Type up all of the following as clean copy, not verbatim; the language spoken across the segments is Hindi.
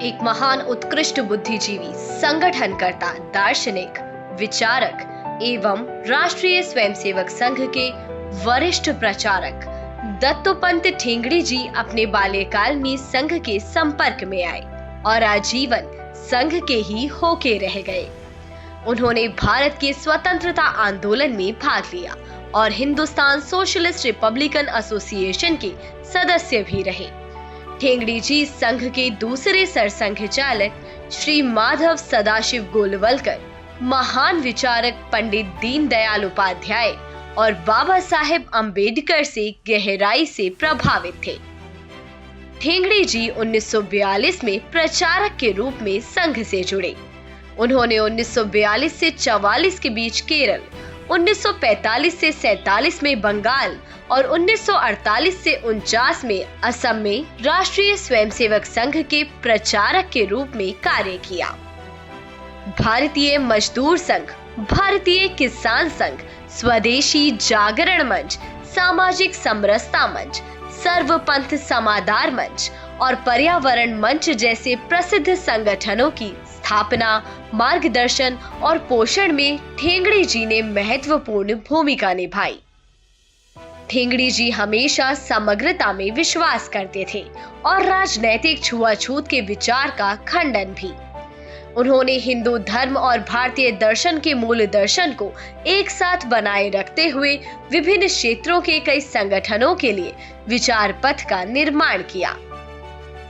एक महान उत्कृष्ट बुद्धिजीवी, संगठनकर्ता, दार्शनिक, विचारक एवं राष्ट्रीय स्वयंसेवक संघ के वरिष्ठ प्रचारक दत्तोपंत ठेंगड़ी जी अपने बाल्यकाल में संघ के संपर्क में आए और आजीवन संघ के ही होके रह गए। उन्होंने भारत के स्वतंत्रता आंदोलन में भाग लिया और हिंदुस्तान सोशलिस्ट रिपब्लिकन एसोसिएशन के सदस्य भी रहे। ठेंगड़ी जी संघ के दूसरे सरसंघ चालक श्री माधव सदाशिव गोलवलकर, महान विचारक पंडित दीनदयाल उपाध्याय और बाबा साहेब अम्बेडकर से गहराई से प्रभावित थे। ठेंगड़ी जी 1942 में प्रचारक के रूप में संघ से जुड़े। उन्होंने 1942 से 44 के बीच केरल, 1945 से 47 में बंगाल और 1948 से 49 में असम में राष्ट्रीय स्वयंसेवक संघ के प्रचारक के रूप में कार्य किया। भारतीय मजदूर संघ, भारतीय किसान संघ, स्वदेशी जागरण मंच, सामाजिक समरसता मंच, सर्वपंथ समादार मंच और पर्यावरण मंच जैसे प्रसिद्ध संगठनों की स्थापना, मार्गदर्शन और पोषण में ठेंगड़ी जी ने महत्वपूर्ण भूमिका निभाई। ठेंगड़ी जी हमेशा समग्रता में विश्वास करते थे और राजनैतिक छुआछूत के विचार का खंडन भी। उन्होंने हिंदू धर्म और भारतीय दर्शन के मूल दर्शन को एक साथ बनाए रखते हुए विभिन्न क्षेत्रों के कई संगठनों के लिए विचार पथ का निर्माण किया।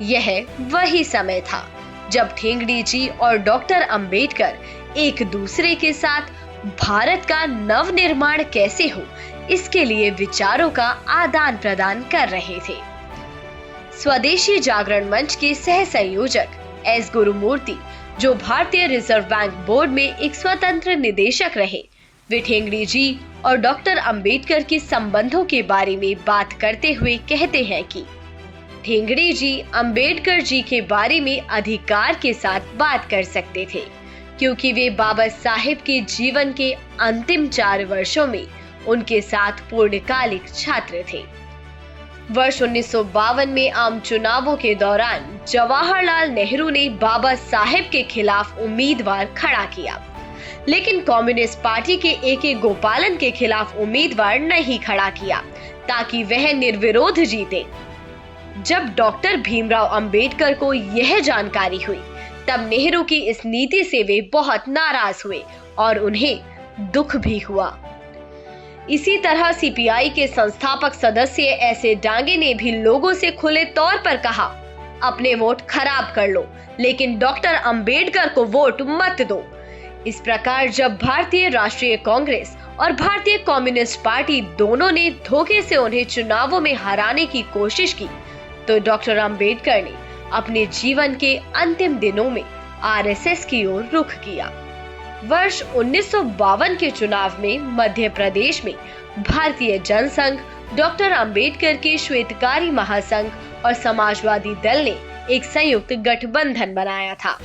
यह वही समय था जब ठेंगड़ी जी और डॉक्टर अंबेडकर एक दूसरे के साथ भारत का नव निर्माण कैसे हो, इसके लिए विचारों का आदान प्रदान कर रहे थे। स्वदेशी जागरण मंच के सह संयोजक एस गुरुमूर्ति, जो भारतीय रिजर्व बैंक बोर्ड में एक स्वतंत्र निदेशक रहे, वे ठेंगड़ी जी और डॉक्टर अंबेडकर के संबंधों के बारे में बात करते हुए कहते हैं कि ठेंगड़ी जी अंबेडकर जी के बारे में अधिकार के साथ बात कर सकते थे, क्योंकि वे बाबा साहेब के जीवन के अंतिम 4 वर्षों में उनके साथ पूर्णकालिक छात्र थे। वर्ष 1952 में आम चुनावों के दौरान जवाहरलाल नेहरू ने बाबा साहेब के खिलाफ उम्मीदवार खड़ा किया, लेकिन कम्युनिस्ट पार्टी के ए.के. गोपालन के खिलाफ उम्मीदवार नहीं खड़ा किया ताकि वह निर्विरोध जीते। जब डॉक्टर भीमराव अंबेडकर को यह जानकारी हुई, तब नेहरू की इस नीति से वे बहुत नाराज हुए और उन्हें दुख भी हुआ। इसी तरह सीपीआई के संस्थापक सदस्य ऐसे डांगे ने भी लोगों से खुले तौर पर कहा, अपने वोट खराब कर लो, लेकिन डॉक्टर अंबेडकर को वोट मत दो। इस प्रकार जब भारतीय राष्ट्रीय कांग्रेस और भारतीय कम्युनिस्ट पार्टी दोनों ने धोखे से उन्हें चुनावों में हराने की कोशिश की, तो डॉक्टर अंबेडकर ने अपने जीवन के अंतिम दिनों में आरएसएस की ओर रुख किया। वर्ष 1952 के चुनाव में मध्य प्रदेश में भारतीय जनसंघ, डॉक्टर अंबेडकर के श्वेतकारी महासंघ और समाजवादी दल ने एक संयुक्त गठबंधन बनाया था।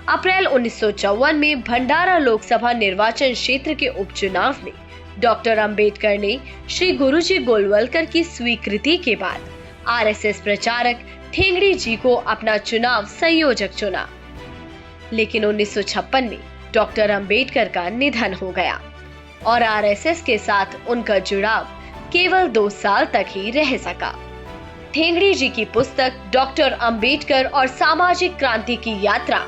अप्रैल 1954 में भंडारा लोकसभा निर्वाचन क्षेत्र के उपचुनाव में डॉक्टर अंबेडकर ने श्री गुरुजी गोलवलकर की स्वीकृति के बाद आरएसएस प्रचारक ठेंगड़ी जी को अपना चुनाव संयोजक चुना, लेकिन 1956 में डॉक्टर अंबेडकर का निधन हो गया और आरएसएस के साथ उनका जुड़ाव केवल 2 साल तक ही रह सका। ठेंगड़ी जी की पुस्तक डॉक्टर अंबेडकर और सामाजिक क्रांति की यात्रा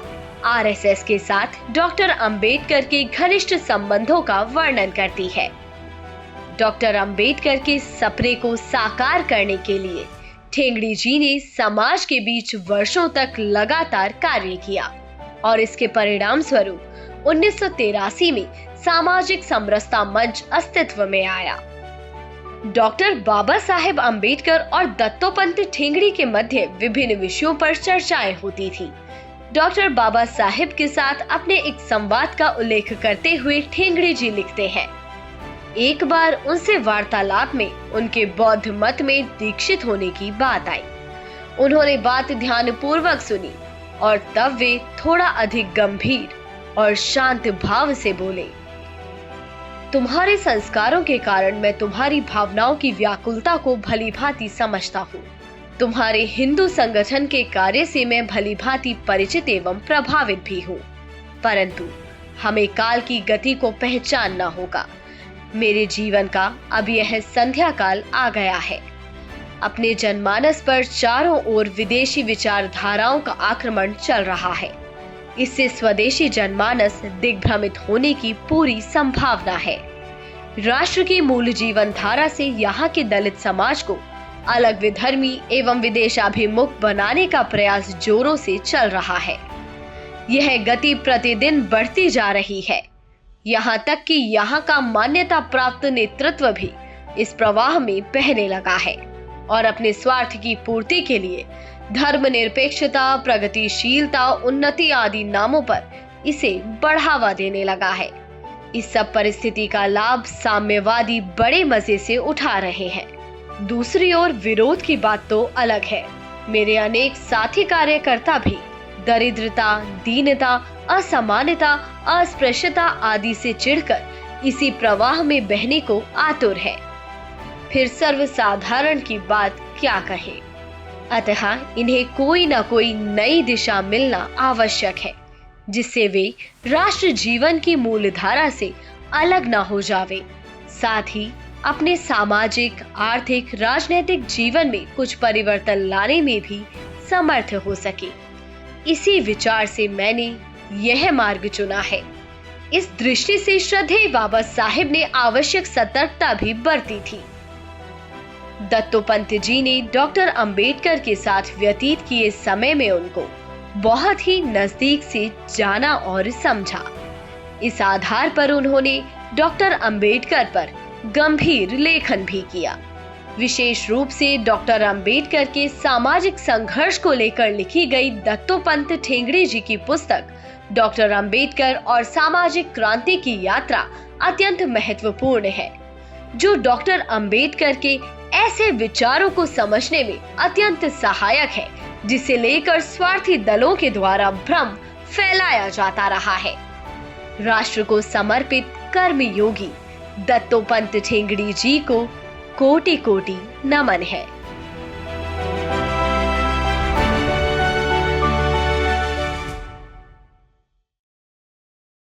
आरएसएस के साथ डॉक्टर अंबेडकर के घनिष्ठ संबंधों का वर्णन करती है। डॉक्टर अंबेडकर के सपने को साकार करने के लिए ठेंगड़ी जी ने समाज के बीच वर्षों तक लगातार कार्य किया और इसके परिणाम स्वरूप 1983 में सामाजिक समरसता मंच अस्तित्व में आया। डॉक्टर बाबा साहेब अम्बेडकर और दत्तोपंत ठेंगड़ी के मध्य विभिन्न विषयों पर चर्चाएं होती थी। डॉक्टर बाबा साहेब के साथ अपने एक संवाद का उल्लेख करते हुए ठेंगड़ी जी लिखते हैं, एक बार उनसे वार्तालाप में उनके बौद्ध मत में दीक्षित होने की बात आई। उन्होंने बात ध्यानपूर्वक सुनी और तब वे थोड़ा अधिक गंभीर और शांत भाव से बोले, तुम्हारे संस्कारों के कारण मैं तुम्हारी भावनाओं की व्याकुलता को भली भांति समझता हूँ। तुम्हारे हिंदू संगठन के कार्य से मैं भलीभांति परिचित एवं प्रभावित भी हूँ, परंतु हमें काल की गति को पहचानना होगा। मेरे जीवन का अब यह संध्या काल आ गया है। अपने जनमानस पर चारों ओर विदेशी विचारधाराओं का आक्रमण चल रहा है। इससे स्वदेशी जनमानस दिग्भ्रमित होने की पूरी संभावना है। राष्ट्र की मूल जीवन धारा से यहाँ के दलित समाज को अलग विधर्मी एवं विदेशाभिमुख बनाने का प्रयास जोरों से चल रहा है। यह गति प्रतिदिन बढ़ती जा रही है। यहाँ तक कि यहाँ का मान्यता प्राप्त नेतृत्व भी इस प्रवाह में बहने लगा है और अपने स्वार्थ की पूर्ति के लिए धर्मनिरपेक्षता, प्रगतिशीलता, उन्नति आदि नामों पर इसे बढ़ावा देने लगा है। इस सब परिस्थिति का लाभ साम्यवादी बड़े मजे से उठा रहे हैं। दूसरी ओर विरोध की बात तो अलग है। मेरे अनेक साथी कार्यकर्ता भी दरिद्रता, दीनता, असमानता, अस्पृश्यता आदि से चिढ़कर इसी प्रवाह में बहने को आतुर है। फिर सर्वसाधारण की बात क्या कहे। अतः इन्हें कोई न कोई नई दिशा मिलना आवश्यक है, जिससे वे राष्ट्र जीवन की मूलधारा से अलग न हो जावे, साथ ही अपने सामाजिक, आर्थिक, राजनीतिक जीवन में कुछ परिवर्तन लाने में भी समर्थ हो सके। इसी विचार से मैंने यह मार्ग चुना है। इस दृष्टि से श्रद्धेय बाबा साहिब ने आवश्यक सतर्कता भी बरती थी। दत्तोपंत जी ने डॉक्टर अंबेडकर के साथ व्यतीत किए समय में उनको बहुत ही नजदीक से जाना और समझा। इस आधार पर उन्होंने डॉक्टर अंबेडकर पर गंभीर लेखन भी किया। विशेष रूप से डॉक्टर अंबेडकर के सामाजिक संघर्ष को लेकर लिखी गई दत्तोपंत ठेंगड़ी जी की पुस्तक डॉक्टर अंबेडकर और सामाजिक क्रांति की यात्रा अत्यंत महत्वपूर्ण है, जो डॉक्टर अंबेडकर के ऐसे विचारों को समझने में अत्यंत सहायक है, जिसे लेकर स्वार्थी दलों के द्वारा भ्रम फैलाया जाता रहा है। राष्ट्र को समर्पित कर्मयोगी दत्तोपंत ठेंगड़ी जी को कोटि कोटि नमन है।